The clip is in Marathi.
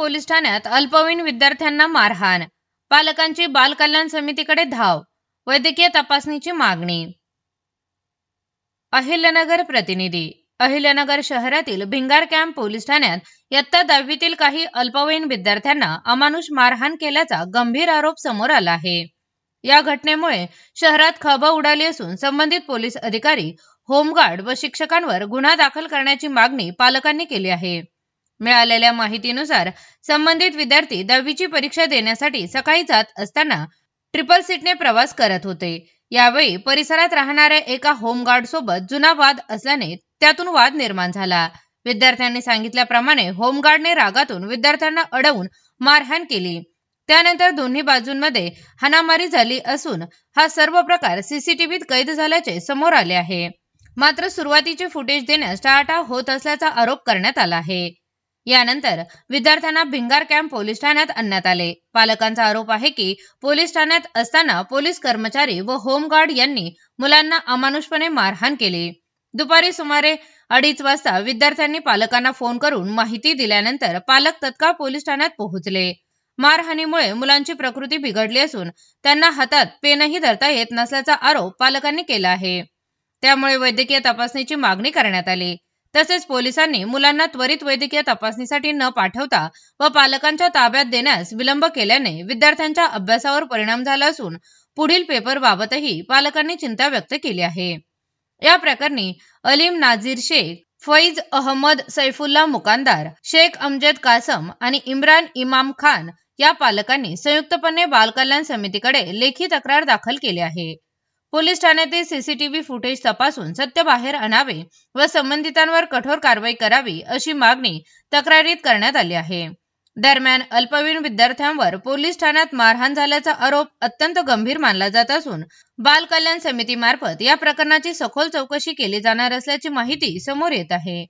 पोलीस ठाण्यात अल्पवयीन विद्यार्थ्यांना मारहाण, पालकांची बाल कल्याण समितीकडे धाव, वैद्यकीय तपासणीची मागणी। अहिल्यानगर प्रतिनिधी। अहिल्यानगर शहरातील भिंगार कॅम्प पोलीस ठाण्यात इयत्ता 10वीतील काही अल्पवयीन विद्यार्थ्यांना अमानुष मारहाण केल्याचा गंभीर आरोप समोर आला आहे। या घटनेमुळे शहरात खळबळ उडाली असून संबंधित पोलीस अधिकारी, होमगार्ड व शिक्षकांवर गुन्हा दाखल करण्याची मागणी पालकांनी केली आहे। मिळालेल्या माहितीनुसार संबंधित विद्यार्थी 10वीची परीक्षा देण्यासाठी सकाळी जात असताना ट्रिपल सीटने प्रवास करत होते। यावेळी परिसरात राहणाऱ्या एका होमगार्ड सोबत जुना वाद असल्याने त्यातून वाद निर्माण झाला। विद्यार्थ्यांनी सांगितल्याप्रमाणे होमगार्डने रागातून विद्यार्थ्यांना अडवून मारहाण केली। त्यानंतर दोन्ही बाजूंमध्ये हाणामारी झाली असून हा सर्व प्रकार सीसीटीव्हीत कैद झाल्याचे समोर आले आहे। मात्र सुरुवातीचे फुटेज देण्यास टाळाटाळ होत असल्याचा आरोप करण्यात आला आहे। यानंतर विद्यार्थ्यांना भिंगार कॅम्प पोलीस ठाण्यात आणण्यात आले। पालकांचा आरोप आहे की पोलीस ठाण्यात असताना पोलीस कर्मचारी व होमगार्ड यांनी मुलांना अमानुषपणे मारहाण केली। दुपारी सुमारे 2:30 वाजता विद्यार्थ्यांनी पालकांना फोन करून माहिती दिल्यानंतर पालक तत्काळ पोलीस ठाण्यात पोहोचले। मारहाणीमुळे मुलांची प्रकृती बिघडली असून त्यांना हातात पेनही धरता येत नसल्याचा आरोप पालकांनी केला आहे। त्यामुळे वैद्यकीय तपासणीची मागणी करण्यात आली। तसेच पोलिसांनी मुलांना त्वरित वैद्यकीय तपासणीसाठी न पाठवता व पालकांच्या ताब्यात देण्यास विलंब केल्याने विद्यार्थ्यांच्या अभ्यासावर परिणाम झाला असून पुढील पेपरबाबतही पालकांनी चिंता व्यक्त केली आहे। या प्रकरणी अलीम नाझीर शेख, फैज अहमद सैफुल्ला मुकांदार, शेख अमजद कासम आणि इम्रान इमाम खान या पालकांनी संयुक्तपणे बाल कल्याण समितीकडे लेखी तक्रार दाखल केली आहे। पोलीस ठाण्यातील सीसीटीव्ही फुटेज तपासून सत्य बाहेर आणावे व संबंधितांवर कठोर कारवाई करावी अशी मागणी तक्रारीत करण्यात आली आहे। दरम्यान अल्पवयीन विद्यार्थ्यांवर पोलीस ठाण्यात मारहाण झाल्याचा आरोप अत्यंत गंभीर मानला जात असून बाल कल्याण समितीमार्फत या प्रकरणाची सखोल चौकशी केली जाणार असल्याची माहिती समोर येत आहे।